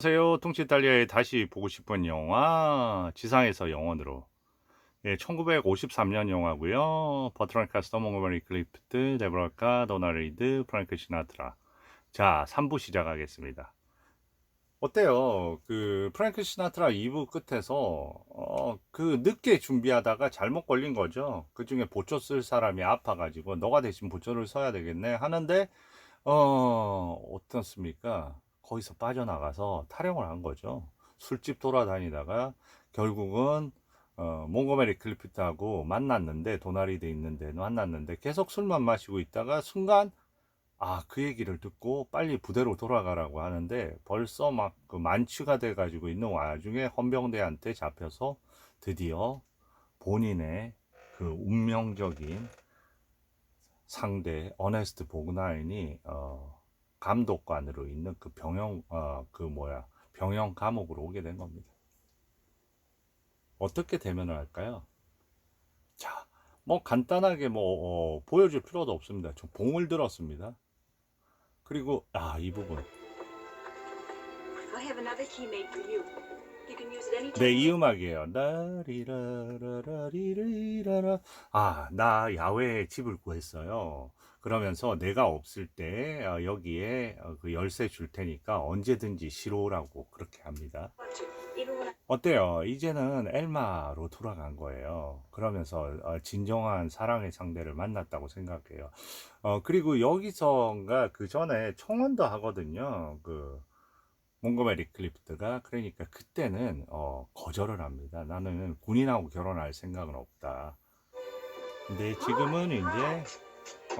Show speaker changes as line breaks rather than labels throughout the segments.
안녕하세요. 뚱치 이탈리아의 다시 보고 싶은 영화 지상에서 영원으로. 1953년 영화고요. 버트런 카스터, 몽고메리 클리프트, 데보라 카, 도나 리드, 프랭크 시나트라. 자, 3부 시작하겠습니다. 어때요? 그 프랭크 시나트라 2부 끝에서 그 늦게 준비하다가 잘못 걸린 거죠. 그중에 보초 쓸 사람이 아파가지고 너가 대신 보초를 써야 되겠네 하는데 어떻습니까? 거기서 빠져나가서 탈영을 한 거죠. 술집 돌아다니다가 결국은 몽고메리 클리프트하고 만났는데 도나리드 있는데 만났는데 계속 술만 마시고 있다가 순간 그 얘기를 듣고 빨리 부대로 돌아가라고 하는데 벌써 막 그 만취가 돼 가지고 있는 와중에 헌병대한테 잡혀서 드디어 본인의 그 운명적인 상대 어네스트 보그나인이 감독관으로 있는 그 병영 감옥으로 오게 된 겁니다. 어떻게 대면을 할까요? 자, 뭐 간단하게 보여줄 필요도 없습니다. 저 봉을 들었습니다. 그리고 이 부분.
I have another key made for you. You can use it anytime.
네, 이 음악이에요. 라리라라리리라라. 나 야외에 집을 구했어요. 그러면서 내가 없을 때 여기에 그 열쇠 줄 테니까 언제든지 시로라고 그렇게 합니다.
Want to. Even when I
어때요? 이제는 엘마로 돌아간 거예요. 그러면서 진정한 사랑의 상대를 만났다고 생각해요. 그리고 여기서가 그 전에 청원도 하거든요. 그 몽고메리 클리프트가. 그러니까 그때는 거절을 합니다. 나는 군인하고 결혼할 생각은 없다. 근데 지금은 이제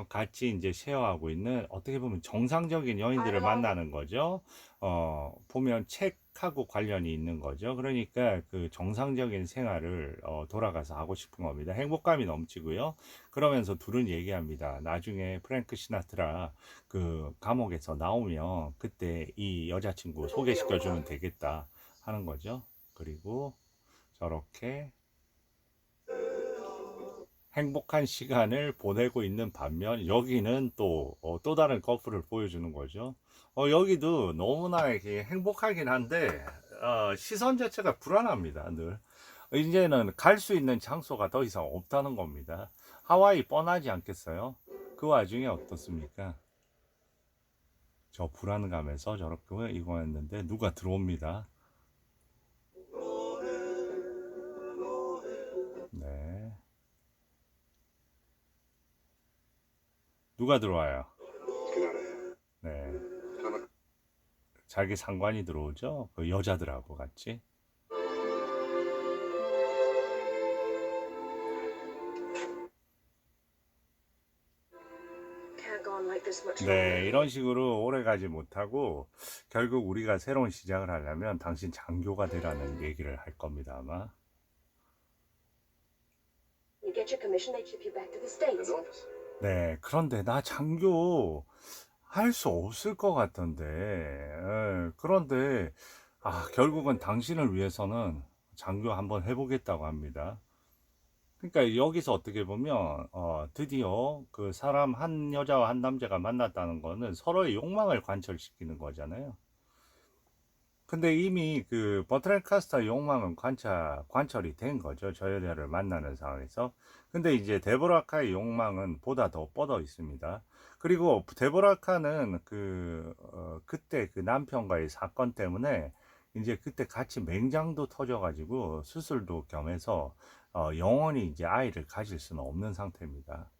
같이 이제 쉐어하고 있는, 어떻게 보면 정상적인 여인들을 만나는 거죠. 보면 책하고 관련이 있는 거죠. 그러니까 그 정상적인 생활을 돌아가서 하고 싶은 겁니다. 행복감이 넘치고요. 그러면서 둘은 얘기합니다. 나중에 프랭크 시나트라 그 감옥에서 나오면 그때 이 여자친구 소개시켜주면 되겠다 하는 거죠. 그리고 저렇게 행복한 시간을 보내고 있는 반면 여기는 또 다른 커플을 보여주는 거죠. 여기도 너무나 이렇게 행복하긴 한데 시선 자체가 불안합니다. 늘 이제는 갈 수 있는 장소가 더 이상 없다는 겁니다. 하와이 뻔하지 않겠어요? 그 와중에 어떻습니까? 저 불안감에서 저렇게 이거 했는데 누가 들어옵니다. 네, 누가 들어와요? 네, 자기 상관이 들어오죠. 그 여자들하고 같이.
can't go on like this much
네,
longer.
이런 식으로 오래 가지 못하고 결국 우리가 새로운 시작을 하려면 당신 장교가 되라는 얘기를 할 겁니다, 아마.
You get your commission, they ship you back to the States.
네, 그런데 나 장교 할 수 없을 것 같던데. 그런데 결국은 당신을 위해서는 장교 한번 해보겠다고 합니다. 그러니까 여기서 어떻게 보면 드디어 그 사람 한 여자와 한 남자가 만났다는 거는 서로의 욕망을 관철시키는 거잖아요. 근데 이미 그 버트렌 카스터 욕망은 관철이 된 거죠. 저 여자를 만나는 상황에서. 근데 이제 데보라카의 욕망은 보다 더 뻗어 있습니다. 그리고 데보라카는 그때 그 남편과의 사건 때문에 이제 그때 같이 맹장도 터져가지고 수술도 겸해서 영원히 이제 아이를 가질 수는 없는 상태입니다.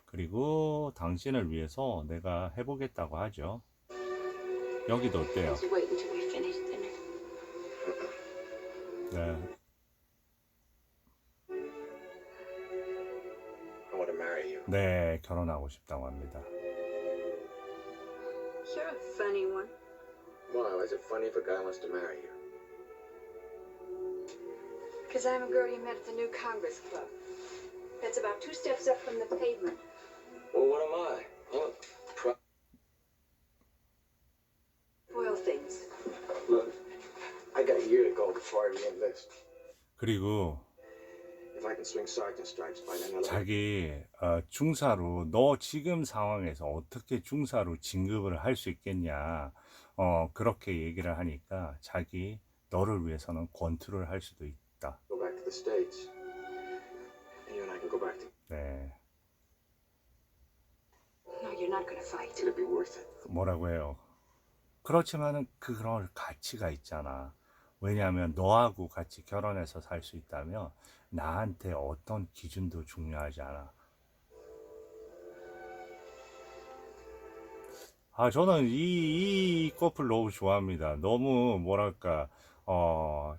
그리고 당신을 위해서 내가 해보겠다고 하죠. 여기도 어때요?
Just wait until we finish dinner.
네,
I want to marry you.
네, 결혼하고 싶다고 합니다.
You're a funny one.
Why? Is it funny if a guy wants to marry you?
Because I'm a girl you met at the new Congress Club. That's about 2 steps up from the pavement.
Well, what am I?
Spoil things.
Look, I got a year to go before I re-enlist.
그리고
If I can swing sergeant stripes by then, I'll...
자기 중사로 너 지금 상황에서 어떻게 중사로 진급을 할 수 있겠냐 그렇게 얘기를 하니까 자기 너를 위해서는 권투를 할 수도 있다.
Go back to the States. And you and I can go back to...
네,
No, you're not gonna fight.
It'd be worth it.
뭐라고 해요? 그렇지만은 그런 가치가 있잖아. 왜냐하면 너하고 같이 결혼해서 살 수 있다면 나한테 어떤 기준도 중요하지 않아. 저는 이 커플 너무 좋아합니다. 너무 뭐랄까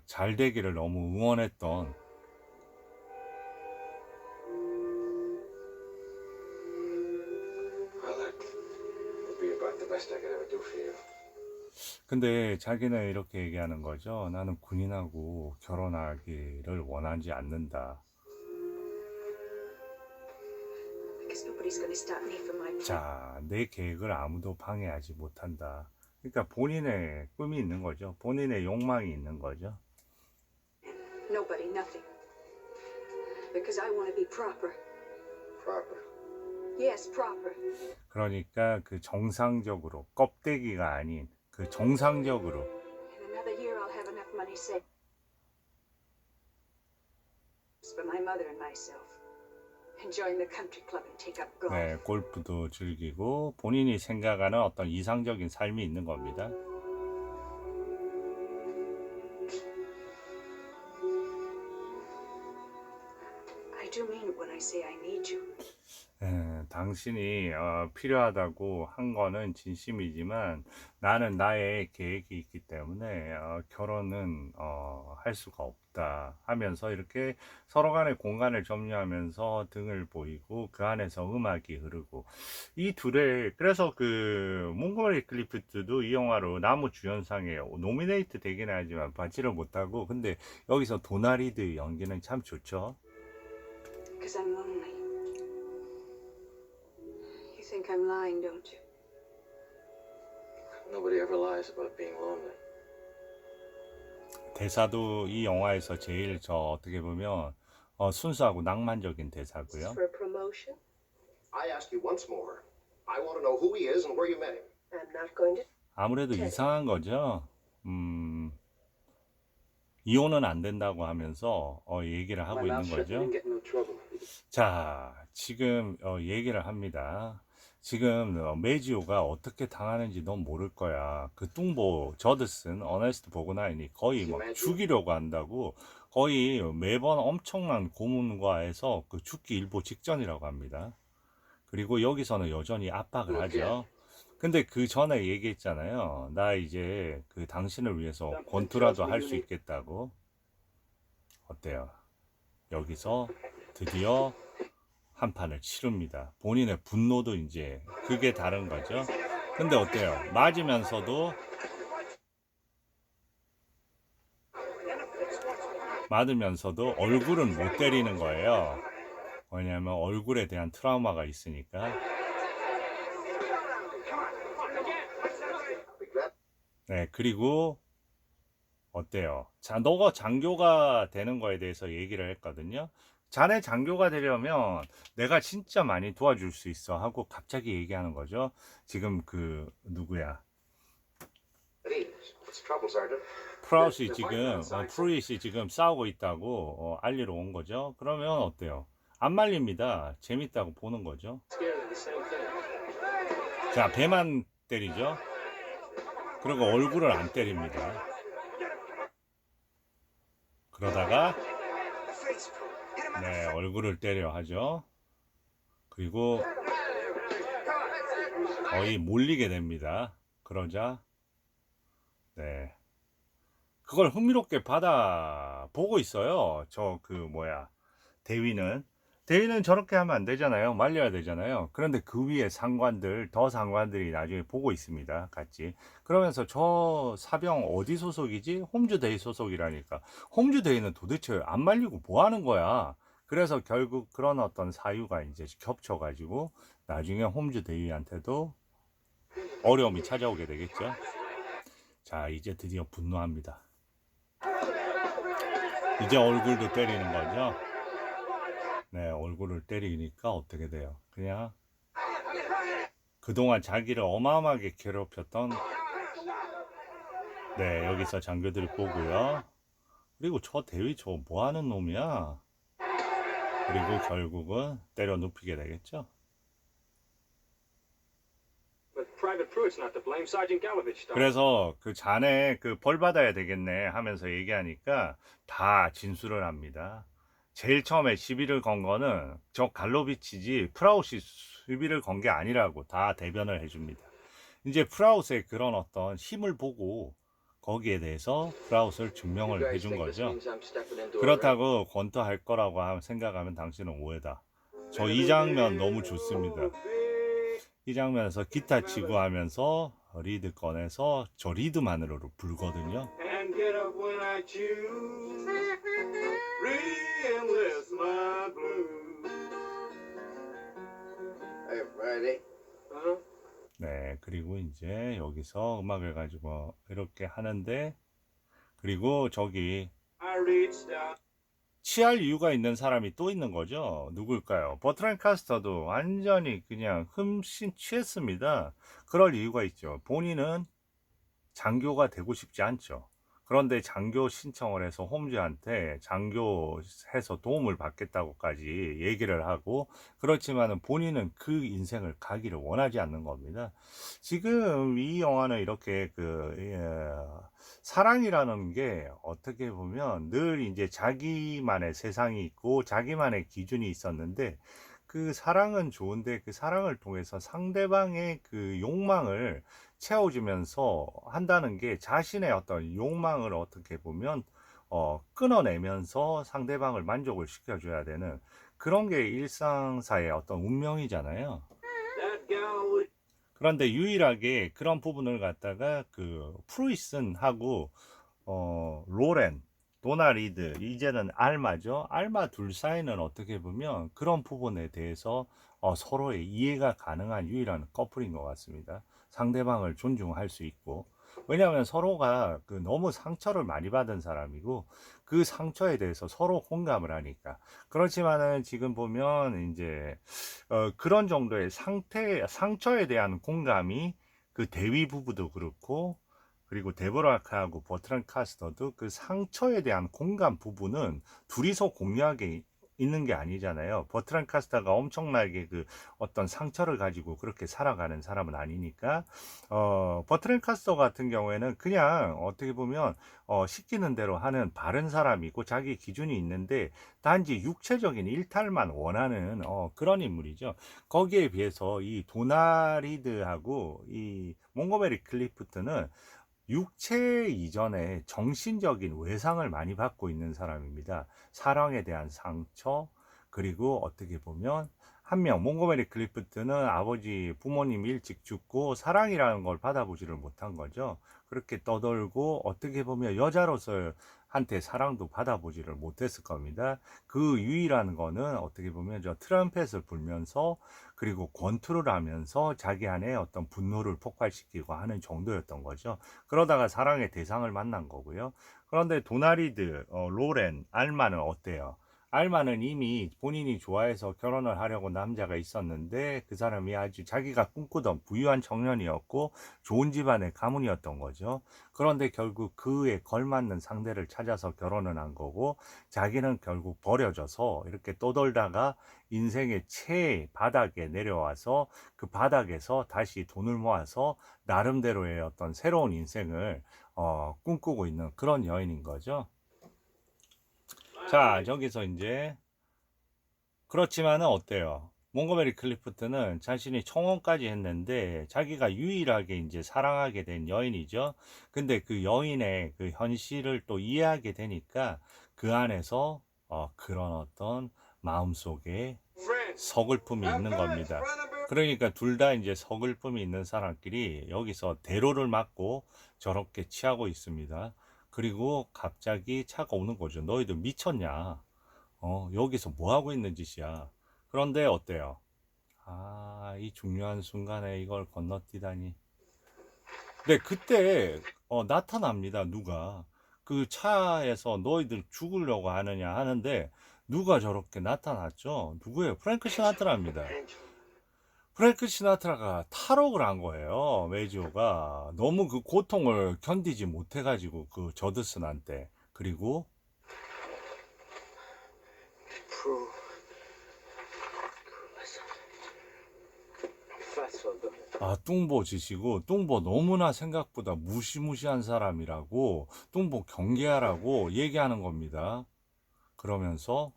잘 되기를 너무 응원했던.
Well, that'd be about the best I could ever do for you.
근데 자기는 이렇게 얘기하는 거죠. 나는 군인하고 결혼하기를 원하지 않는다.
Because nobody's gonna stop me from my plan.
자, 내 계획을 아무도 방해하지 못한다. 그러니까 본인의 꿈이 있는 거죠. 본인의 욕망이 있는 거죠.
Nobody, nothing. Because I want to be proper.
Proper.
Yes, proper.
그러니까 그 정상적으로 껍데기가 아닌 그 정상적으로.
In another year, I'll have enough money saved for my mother and myself. And join the country club and take up golf.
네, 골프도 즐기고 본인이 생각하는 어떤 이상적인 삶이 있는 겁니다.
I do mean it when I say I need you.
당신이 필요하다고 한 거는 진심이지만 나는 나의 계획이 있기 때문에 결혼은 할 수가 없다 하면서 이렇게 서로 간의 공간을 점유하면서 등을 보이고 그 안에서 음악이 흐르고 이 둘의 그래서 그 몽고메리 클리프트도 이 영화로 나무 주연상에 노미네이트 되긴 하지만 받지를 못하고 근데 여기서 도나리드 연기는 참 좋죠.
Because I'm lonely. You think I'm lying, don't you?
Nobody ever lies about being lonely.
대사도 이 영화에서 제일 어떻게 보면 순수하고 낭만적인 대사고요.
For a promotion?
I ask you once more. I want to know who he is and where you met him.
I'm not going to.
아무래도 이상한 거죠. 이혼은 안 된다고 하면서 얘기를 하고 있는 거죠.
Get no trouble.
자, 지금 얘기를 합니다. 지금 메지오가 어떻게 당하는지 넌 모를 거야. 그 뚱보 저드슨 어네스트 보그나인이 거의 막 죽이려고 한다고 거의 매번 엄청난 고문과에서 그 죽기 일보 직전이라고 합니다. 그리고 여기서는 여전히 압박을 하죠. 근데 그 전에 얘기했잖아요. 나 이제 그 당신을 위해서 권투라도 할 수 있겠다고. 어때요? 여기서 드디어 한 판을 치릅니다. 본인의 분노도 이제 그게 다른 거죠. 근데 어때요? 맞으면서도 얼굴은 못 때리는 거예요. 왜냐하면 얼굴에 대한 트라우마가 있으니까. 네, 그리고 어때요? 자, 너가 장교가 되는 거에 대해서 얘기를 했거든요. 자네 장교가 되려면 내가 진짜 많이 도와줄 수 있어 하고 갑자기 얘기하는 거죠. 지금 그 누구야?
What's the trouble, Sergeant?
프루잇이 지금 싸우고 있다고 알리러 온 거죠. 그러면 어때요? 안 말립니다. 재밌다고 보는 거죠. 자, 배만 때리죠. 그리고 얼굴을 안 때립니다. 그러다가 네, 얼굴을 때려 하죠. 그리고 거의 몰리게 됩니다. 그러자 네, 그걸 흥미롭게 보고 있어요. 대위는 저렇게 하면 안 되잖아요. 말려야 되잖아요. 그런데 그 위에 상관들이 나중에 보고 있습니다. 같이. 그러면서 저 사병 어디 소속이지? 홈즈데이 소속이라니까. 홈즈데이는 도대체 안 말리고 뭐 하는 거야? 그래서 결국 그런 어떤 사유가 이제 겹쳐가지고 나중에 홈즈데이한테도 어려움이 찾아오게 되겠죠. 자, 이제 드디어 분노합니다. 이제 얼굴도 때리는 거죠. 네, 얼굴을 때리니까 어떻게 돼요? 그냥 그동안 자기를 어마어마하게 괴롭혔던, 네, 여기서 장교들이 보고요. 그리고 저 대위 저 뭐 하는 놈이야? 그리고 결국은 때려 눕히게 되겠죠.
But Private Pruitt's not to blame. Sergeant Gallavich died.
그래서 그 자네 그 벌 받아야 되겠네 하면서 얘기하니까 다 진술을 합니다. 제일 처음에 시비를 건 거는 저 갈로비치지 프라우시 시비를 건 게 아니라고 다 대변을 해줍니다. 이제 프라우스의 그런 어떤 힘을 보고 거기에 대해서 프라우스를
You
증명을
guys
해준
think this
거죠.
means I'm stepping into a ring?
그렇다고 권투할 거라고 생각하면 당신은 오해다. 저 이 장면 너무 좋습니다. 이 장면에서 기타 치고 하면서 리드 꺼내서 저 리드만으로 불거든요.
And get up when I choose. Re-enlist my blues.
Hey, Friday.
Uh-huh.
네, 그리고 이제 여기서 음악을 가지고 이렇게 하는데, 그리고 저기
I reached out.
취할 이유가 있는 사람이 또 있는 거죠. 누굴까요? 버트랜드 카스터도 완전히 그냥 흠씬 취했습니다. 그럴 이유가 있죠. 본인은 장교가 되고 싶지 않죠. 그런데 장교 신청을 해서 홈즈한테 장교해서 도움을 받겠다고까지 얘기를 하고, 그렇지만은 본인은 그 인생을 가기를 원하지 않는 겁니다. 지금 이 영화는 이렇게 사랑이라는 게 어떻게 보면 늘 이제 자기만의 세상이 있고 자기만의 기준이 있었는데, 그 사랑은 좋은데 그 사랑을 통해서 상대방의 그 욕망을 채워주면서 한다는 게 자신의 어떤 욕망을 어떻게 보면 끊어내면서 상대방을 만족을 시켜줘야 되는 그런 게 일상사의 어떤 운명이잖아요.
That gal was
그런데 유일하게 그런 부분을 갖다가 그 프루이슨하고 로렌, 도나리드, 이제는 알마죠. 알마 둘 사이는 어떻게 보면 그런 부분에 대해서 서로의 이해가 가능한 유일한 커플인 것 같습니다. 상대방을 존중할 수 있고, 왜냐하면 서로가 그 너무 상처를 많이 받은 사람이고 그 상처에 대해서 서로 공감을 하니까. 그렇지만은 지금 보면 이제 그런 정도의 상처에 대한 공감이 그 대위 부부도 그렇고, 그리고 데보라카하고 버트랜드 카스터도 그 상처에 대한 공감 부분은 둘이서 공유하게 있는 게 아니잖아요. 버트랜드 카스터가 엄청나게 그 어떤 상처를 가지고 그렇게 살아가는 사람은 아니니까, 버트랜드 카스터 같은 경우에는 그냥 어떻게 보면 시키는 대로 하는 바른 사람이고 자기 기준이 있는데 단지 육체적인 일탈만 원하는 그런 인물이죠. 거기에 비해서 이 도나리드하고 이 몽고메리 클리프트는 육체 이전에 정신적인 외상을 많이 받고 있는 사람입니다. 사랑에 대한 상처, 그리고 어떻게 보면 한 명, 몽고메리 클리프트는 아버지, 부모님 일찍 죽고 사랑이라는 걸 받아보지를 못한 거죠. 그렇게 떠돌고 어떻게 보면 여자로서 한테 사랑도 받아보지를 못했을 겁니다. 그 유일한 거는 어떻게 보면 저 트럼펫을 불면서 그리고 권투를 하면서 자기 안에 어떤 분노를 폭발시키고 하는 정도였던 거죠. 그러다가 사랑의 대상을 만난 거고요. 그런데 도나리드, 로렌, 알마는 어때요? 알마는 이미 본인이 좋아해서 결혼을 하려고 남자가 있었는데 그 사람이 아주 자기가 꿈꾸던 부유한 청년이었고 좋은 집안의 가문이었던 거죠. 그런데 결국 그에 걸맞는 상대를 찾아서 결혼을 한 거고, 자기는 결국 버려져서 이렇게 떠돌다가 인생의 최 바닥에 내려와서 그 바닥에서 다시 돈을 모아서 나름대로의 어떤 새로운 인생을 꿈꾸고 있는 그런 여인인 거죠. 자, 저기서 이제 그렇지만은 어때요? 몽고메리 클리프트는 자신이 청혼까지 했는데 자기가 유일하게 이제 사랑하게 된 여인이죠. 근데 그 여인의 그 현실을 또 이해하게 되니까 그 안에서 그런 어떤 마음속에
France.
서글픔이 있는 겁니다. 그러니까 둘 다 이제 서글픔이 있는 사람끼리 여기서 대로를 맞고 저렇게 취하고 있습니다. 그리고 갑자기 차가 오는 거죠. 너희들 미쳤냐? 여기서 뭐 하고 있는 짓이야? 그런데 어때요? 아, 이 중요한 순간에 이걸 건너뛰다니. 네, 그때 나타납니다. 누가 그 차에서 너희들 죽으려고 하느냐 하는데 누가 저렇게 나타났죠? 누구예요? 프랭크 시나트라입니다.
Angel.
프랭크 시나트라가 탈옥을 한 거예요. 메이지오가 너무 그 고통을 견디지 못해가지고 그 저드슨한테. 그리고
Prue. Listen. Fatso,
뚱보 지시고, 뚱보 너무나 생각보다 무시무시한 사람이라고, 뚱보 경계하라고 얘기하는 겁니다. 그러면서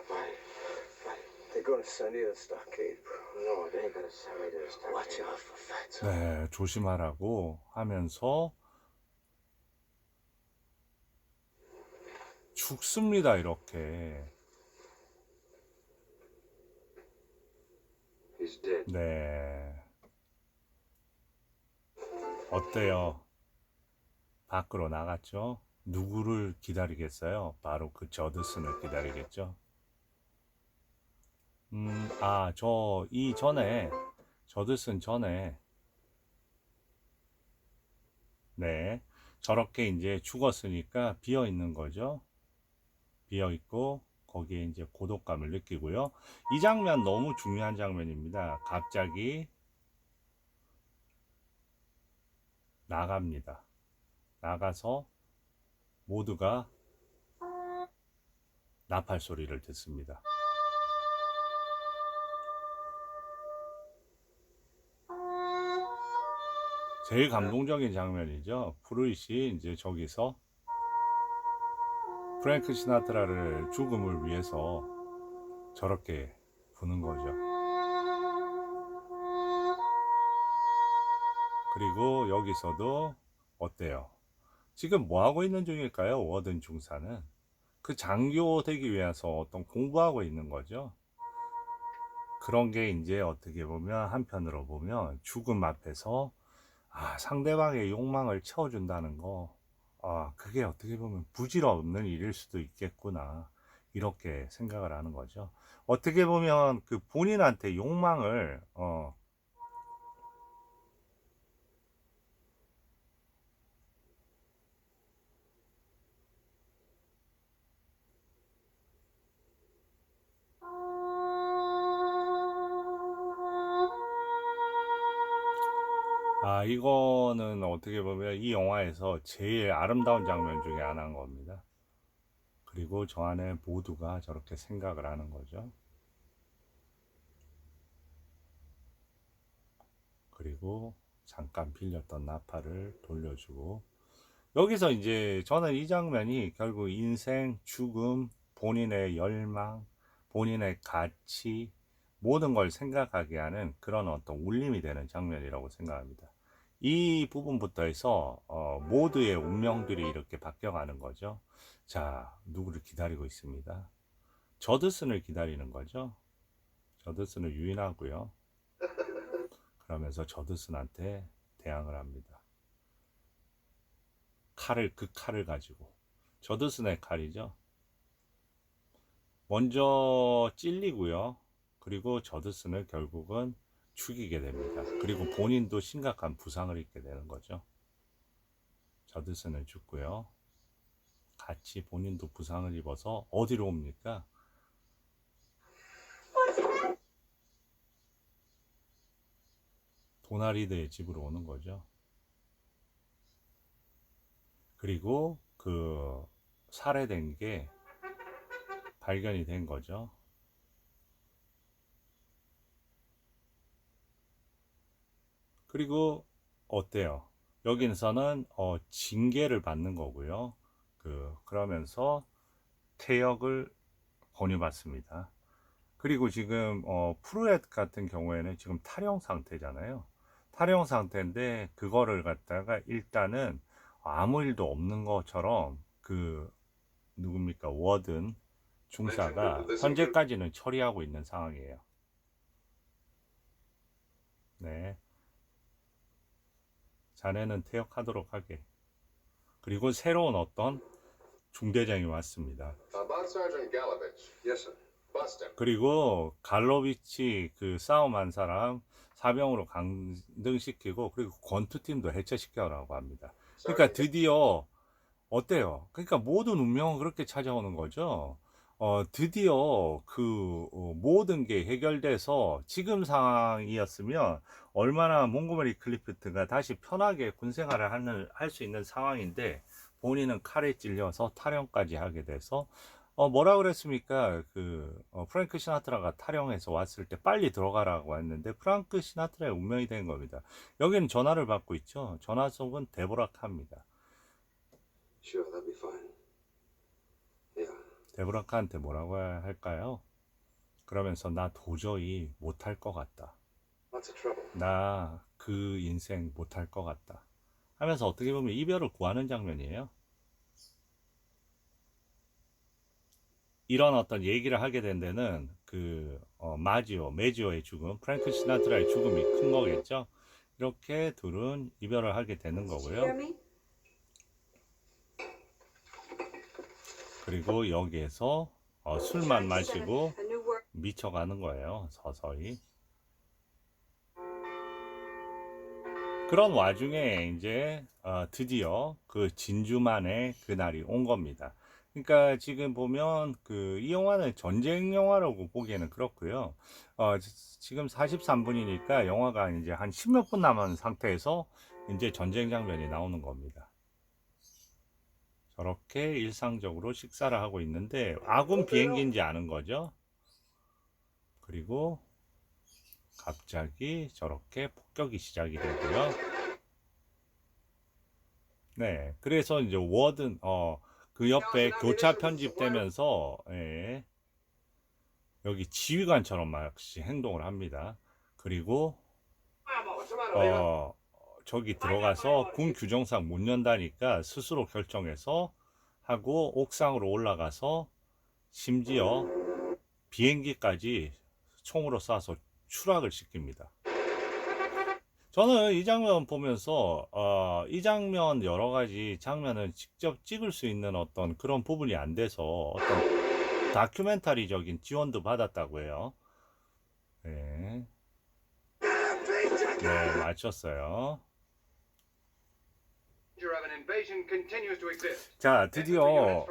Why? They're gonna send you to the stockade, bro. No, they ain't gonna send me to the stockade. Watch out for Fatso.
네, 조심하라고 하면서 죽습니다. 이렇게.
He's dead.
네. 어때요? 밖으로 나갔죠? 누구를 기다리겠어요? 바로 그 저드슨을 기다리겠죠? 저드슨 전에, 네. 저렇게 이제 죽었으니까 비어 있는 거죠. 비어 있고, 거기에 이제 고독감을 느끼고요. 이 장면 너무 중요한 장면입니다. 갑자기 나갑니다. 나가서 모두가 나팔 소리를 듣습니다. 제일 감동적인 장면이죠. 프루이시 이제 저기서 프랭크 시나트라를 죽음을 위해서 저렇게 부는 거죠. 그리고 여기서도 어때요? 지금 뭐 하고 있는 중일까요? 워든 중사는 그 장교 되기 위해서 어떤 공부하고 있는 거죠. 그런 게 이제 어떻게 보면 한편으로 보면 죽음 앞에서 상대방의 욕망을 채워준다는 거, 그게 어떻게 보면 부질없는 일일 수도 있겠구나. 이렇게 생각을 하는 거죠. 어떻게 보면 그 본인한테 욕망을, 이거는 어떻게 보면 이 영화에서 제일 아름다운 장면 중에 하나인 겁니다. 그리고 저 안에 모두가 저렇게 생각을 하는 거죠. 그리고 잠깐 빌렸던 나팔을 돌려주고, 여기서 이제 저는 이 장면이 결국 인생, 죽음, 본인의 열망, 본인의 가치, 모든 걸 생각하게 하는 그런 어떤 울림이 되는 장면이라고 생각합니다. 이 부분부터 해서 모두의 운명들이 이렇게 바뀌어가는 거죠. 자, 누구를 기다리고 있습니다. 저드슨을 기다리는 거죠. 저드슨을 유인하고요. 그러면서 저드슨한테 대항을 합니다. 그 칼을 가지고. 저드슨의 칼이죠. 먼저 찔리고요. 그리고 저드슨을 결국은 죽이게 됩니다. 그리고 본인도 심각한 부상을 입게 되는 거죠. 저드슨은 죽고요. 같이 본인도 부상을 입어서 어디로 옵니까? 도나리드의 집으로 오는 거죠. 그리고 그 살해된 게 발견이 된 거죠. 그리고 어때요? 여기서는 징계를 받는 거고요. 그러면서 퇴역을 권유받습니다. 그리고 지금 프루엣 같은 경우에는 지금 탈영 상태잖아요. 탈영 상태인데 그거를 갖다가 일단은 아무 일도 없는 것처럼 누굽니까? 워든 중사가 현재까지는 처리하고 있는 상황이에요. 네. 자네는 퇴역하도록 하게. 그리고 새로운 어떤 중대장이 왔습니다.
Bond Sergeant Galovich. Yes, sir. Bust him.
그리고 갈로비치 그 싸움한 사람 사병으로 강등시키고, 그리고 권투팀도 해체시켜라고 합니다. 그러니까 드디어 어때요? 그러니까 모든 운명은 그렇게 찾아오는 거죠. 드디어 모든 게 해결돼서 지금 상황이었으면 얼마나 몽고메리 클리프트가 다시 편하게 군 생활을 할 수 있는 상황인데 본인은 칼에 찔려서 탈영까지 하게 돼서 뭐라 그랬습니까? 프랭크 시나트라가 탈영해서 왔을 때 빨리 들어가라고 했는데 프랑크 시나트라의 운명이 된 겁니다. 여기는 전화를 받고 있죠. 전화 속은 데보라 카입니다.
Sure, that'll be fine. Yeah.
데보라 카한테 뭐라고 할까요? 그러면서 나 도저히 못할 것 같다.
Lots of trouble.
나 그 인생 못할 것 같다. 하면서 어떻게 보면 이별을 구하는 장면이에요. 이런 어떤 얘기를 하게 된 데는 메지오의 죽음, 프랭크 시나트라의 죽음이 큰 거겠죠. 이렇게 둘은 이별을 하게 되는
Did you hear
거고요.
me?
그리고 여기에서 술만
Trying to set
마시고
a new world.
미쳐가는 거예요. 서서히. 그런 와중에 이제 드디어 그 진주만의 그날이 온 겁니다. 그러니까 지금 보면 이 영화는 전쟁 영화라고 보기에는 그렇고요. 지금 43분이니까 영화가 이제 한 10몇 분 남은 상태에서 이제 전쟁 장면이 나오는 겁니다. 저렇게 일상적으로 식사를 하고 있는데 아군 비행기인지 아는 거죠. 그리고 갑자기 저렇게 폭격이 시작이 되고요. 네, 그래서 이제 그 옆에 교차 편집되면서 예, 여기 지휘관처럼 막시 행동을 합니다. 그리고 저기 들어가서 군 규정상 못 연다니까 스스로 결정해서 하고 옥상으로 올라가서 심지어 비행기까지 총으로 쏴서 추락을 시킵니다. 저는 이 장면 보면서 이 장면 여러 가지 장면을 직접 찍을 수 있는 어떤 그런 부분이 안 돼서 어떤 다큐멘터리적인 지원도 받았다고 해요. 네, 네, 맞췄어요. 자, 드디어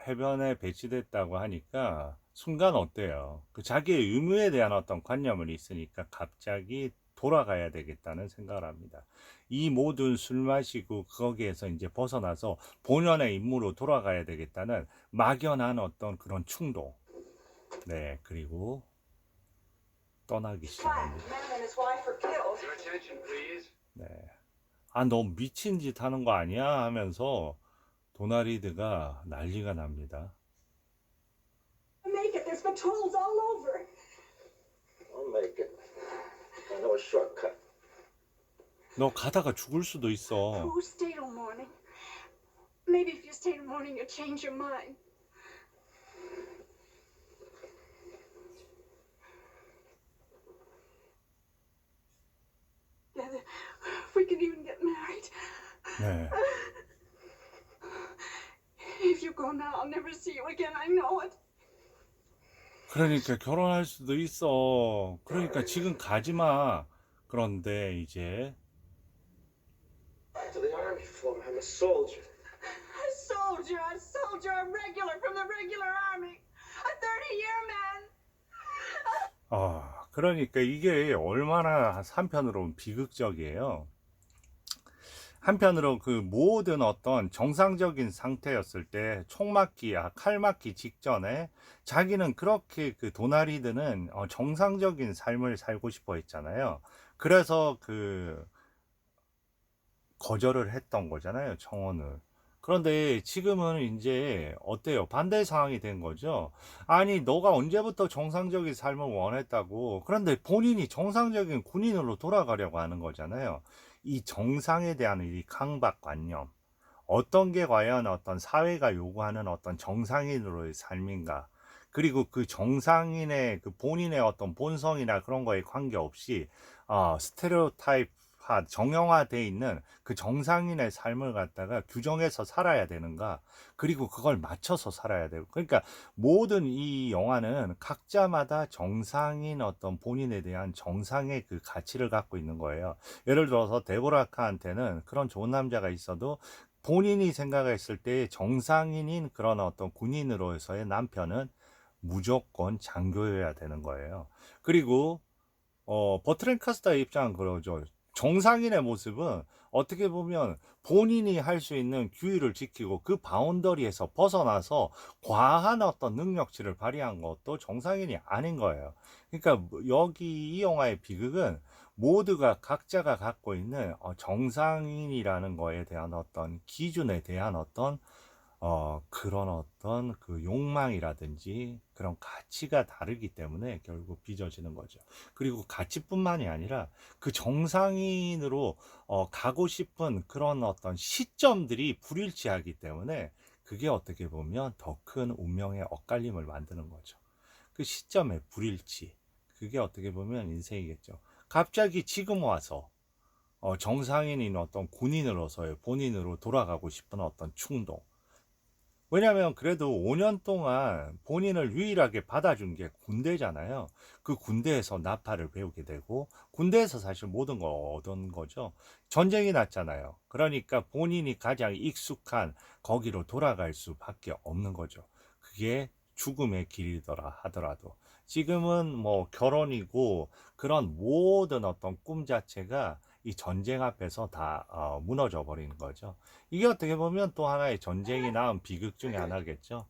해변에 배치됐다고 하니까 순간 어때요? 그 자기의 의무에 대한 어떤 관념이 있으니까 갑자기 돌아가야 되겠다는 생각을 합니다. 이 모든 술 마시고 거기에서 이제 벗어나서 본연의 임무로 돌아가야 되겠다는 막연한 어떤 그런 충동. 네, 그리고 떠나기
Flat.
시작합니다.
Man and his wife were killed.
네. 아, 너 미친 짓 하는 거 아니야? 하면서 도나리드가 난리가 납니다.
Make it. There's patrols all over.
I'll make it. I know a shortcut.
너 가다가 죽을 수도 있어.
Who stay till morning? Maybe if you stay till morning, you'll change your mind. Yeah, we could even get married.
네.
If you go now, I'll never see you again. I know it.
그러니까 결혼할 수도 있어. 그러니까 지금 가지 마. 그런데 이제
Back to the army floor. I'm a soldier.
A soldier, a regular from the regular army. A 30-year man.
그러니까 이게 얼마나 한편으로는 비극적이에요. 한편으로 그 모든 어떤 정상적인 상태였을 때 칼 맞기 직전에 자기는 그렇게 그 도나리드는 정상적인 삶을 살고 싶어 했잖아요. 그래서 거절을 했던 거잖아요, 청혼을. 그런데 지금은 이제 어때요? 반대 상황이 된 거죠. 아니, 너가 언제부터 정상적인 삶을 원했다고. 그런데 본인이 정상적인 군인으로 돌아가려고 하는 거잖아요. 이 정상에 대한 이 강박관념. 어떤 게 과연 어떤 사회가 요구하는 어떤 정상인으로의 삶인가. 그리고 그 정상인의 그 본인의 어떤 본성이나 그런 거에 관계없이 스테레오타입 정형화돼 있는 그 정상인의 삶을 갖다가 규정해서 살아야 되는가, 그리고 그걸 맞춰서 살아야 되고. 그러니까 모든 이 영화는 각자마다 정상인 어떤 본인에 대한 정상의 그 가치를 갖고 있는 거예요. 예를 들어서 데보라 카한테는 그런 좋은 남자가 있어도 본인이 생각했을 때 정상인인 그런 어떤 군인으로서의 남편은 무조건 장교여야 되는 거예요. 그리고 버트렌 카스터의 입장은 그러죠. 정상인의 모습은 어떻게 보면 본인이 할 수 있는 규율을 지키고 그 바운더리에서 벗어나서 과한 어떤 능력치를 발휘한 것도 정상인이 아닌 거예요. 그러니까 여기 이 영화의 비극은 모두가 각자가 갖고 있는 정상인이라는 거에 대한 어떤 기준에 대한 어떤 그런 어떤 그 욕망이라든지 그런 가치가 다르기 때문에 결국 빚어지는 거죠. 그리고 가치뿐만이 아니라 그 정상인으로 가고 싶은 그런 어떤 시점들이 불일치하기 때문에 그게 어떻게 보면 더 큰 운명의 엇갈림을 만드는 거죠. 그 시점의 불일치. 그게 어떻게 보면 인생이겠죠. 갑자기 지금 와서 정상인인 어떤 군인으로서의 본인으로 돌아가고 싶은 어떤 충동. 왜냐면 그래도 5년 동안 본인을 유일하게 받아준 게 군대잖아요. 그 군대에서 나팔을 배우게 되고 군대에서 사실 모든 걸 얻은 거죠. 전쟁이 났잖아요. 그러니까 본인이 가장 익숙한 거기로 돌아갈 수밖에 없는 거죠. 그게 죽음의 길이더라 하더라도 지금은 뭐 결혼이고 그런 모든 어떤 꿈 자체가 이 전쟁 앞에서 다 무너져 버리는 거죠. 이게 어떻게 보면 또 하나의 전쟁이 낳은 비극 중에 하나겠죠.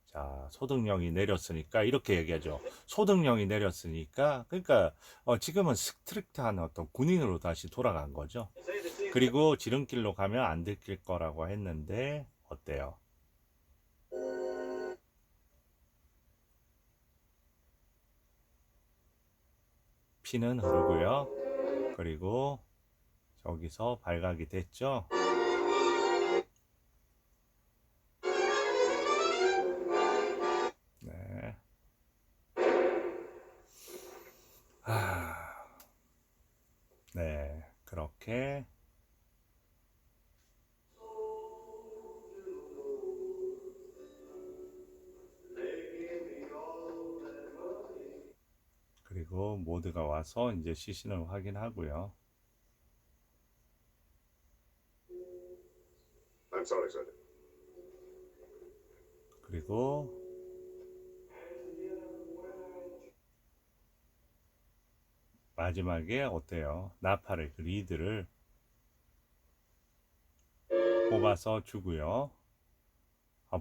자, 소득령이 내렸으니까 이렇게 얘기하죠. 소득령이 내렸으니까 그러니까 지금은 스트릭트한 어떤 군인으로 다시 돌아간 거죠. 그리고 지름길로 가면 안 들킬 거라고 했는데 어때요? 피는 흐르고요. 그리고 저기서 발각이 됐죠. 네. 네, 그렇게 그리고 모두가 와서 이제 시신을 확인하고요.
I'm sorry, Sergeant.
그리고 마지막에 어때요? 나팔의 그 리드를 뽑아서 주고요.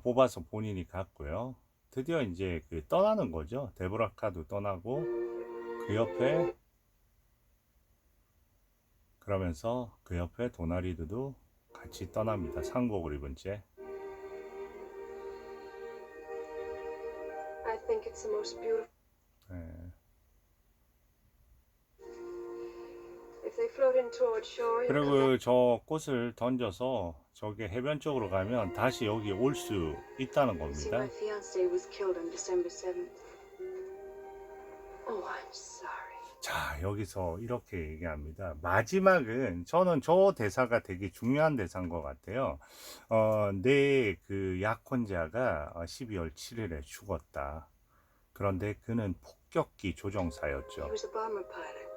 뽑아서 본인이 갔고요. 드디어 이제 그 떠나는 거죠. 데보라카도 떠나고 그 옆에 그러면서 그 옆에 도나리드도 같이 떠납니다. 상복을 입은 채.
I think it's the most beautiful.
네.
If they float in toward shore, you'll come
그리고 저 꽃을 던져서 저게 해변 쪽으로 가면 다시 여기 올 수 있다는
back. See,
겁니다.
my fiancé was killed on December 7th. Oh, I'm sorry.
자, 여기서 이렇게 얘기합니다. 마지막은 저는 저 대사가 되게 중요한 대사인 것 같아요. 내 그 약혼자가 12월 7일에 죽었다. 그런데 그는 폭격기
He
조종사였죠.
was a bomber pilot.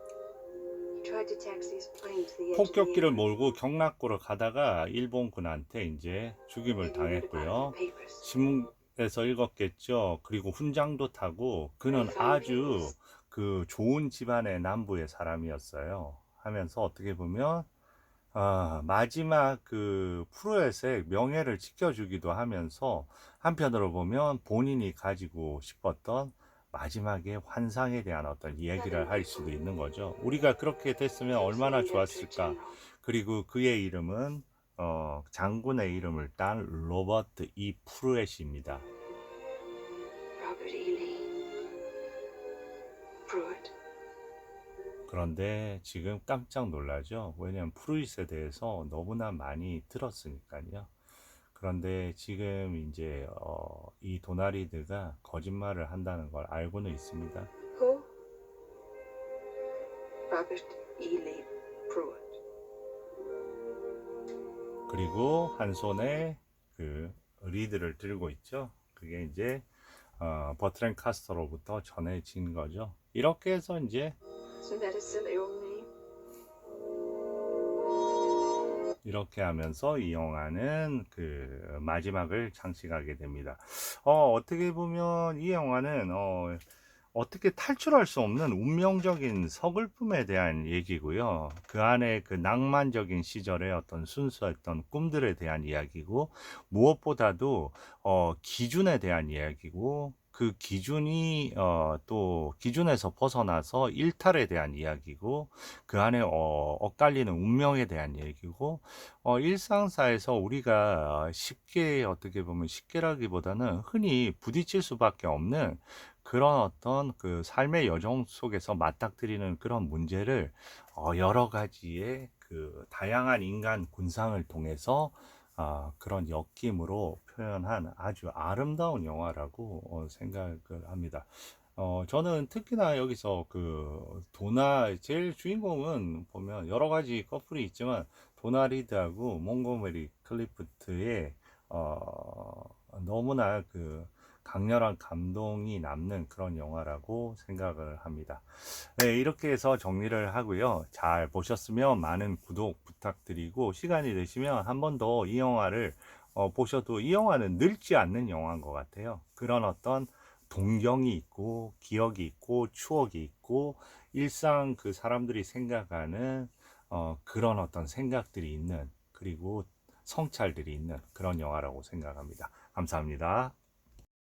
He tried to taxi his plane to the edge of the
폭격기를
air.
몰고 경락고를 가다가 일본군한테 이제 죽임을
Maybe you read about it in
당했고요.
the papers.
신문에서 읽었겠죠. 그리고 훈장도 타고 그는 아주 그 좋은 집안의 남부의 사람이었어요. 하면서 어떻게 보면 마지막 그 프로에서의 명예를 지켜주기도 하면서 한편으로 보면 본인이 가지고 싶었던 마지막의 환상에 대한 어떤 이야기를 할 수도 있는 거죠. 우리가 그렇게 됐으면 얼마나 좋았을까. 그리고 그의 이름은 장군의 이름을 딴 로버트 E. 프루엣입니다.
Robert E. Lee. Pruitt.
그런데 지금 깜짝 놀라죠. 왜냐면 프루잇에 대해서 너무나 많이 들었으니까요. 그런데 지금 이제 이 도나리드가 거짓말을 한다는 걸 알고는 있습니다.
Who? Robert E. Lee Pruitt.
그리고 한 손에 그 리드를 들고 있죠. 그게 이제 버트렌 카스터로부터 전해진 거죠. 이렇게 해서 이제
Isn't that a silly old name?
이렇게 하면서 이 영화는 그 마지막을 장식하게 됩니다. 어떻게 보면 이 영화는 어떻게 탈출할 수 없는 운명적인 서글픔에 대한 얘기고요. 그 안에 그 낭만적인 시절의 어떤 순수했던 꿈들에 대한 이야기고, 무엇보다도 기준에 대한 이야기고, 그 기준이 또 기준에서 벗어나서 일탈에 대한 이야기고, 그 안에 엇갈리는 운명에 대한 얘기고, 일상사에서 우리가 쉽게, 어떻게 보면 쉽게라기보다는 흔히 부딪힐 수밖에 없는 그런 어떤 그 삶의 여정 속에서 맞닥뜨리는 그런 문제를 여러 가지의 그 다양한 인간 군상을 통해서 그런 엮임으로 표현한 아주 아름다운 영화라고 생각을 합니다. 저는 특히나 여기서 그 제일 주인공은 보면 여러 가지 커플이 있지만 도나 리드하고 몽고메리 클리프트의 너무나 그 강렬한 감동이 남는 그런 영화라고 생각을 합니다. 네, 이렇게 해서 정리를 하고요. 잘 보셨으면 많은 구독 부탁드리고, 시간이 되시면 한 번 더 이 영화를 보셔도, 이 영화는 늙지 않는 영화인 것 같아요. 그런 어떤 동경이 있고 기억이 있고 추억이 있고 일상 그 사람들이 생각하는 그런 어떤 생각들이 있는, 그리고 성찰들이 있는 그런 영화라고 생각합니다. 감사합니다.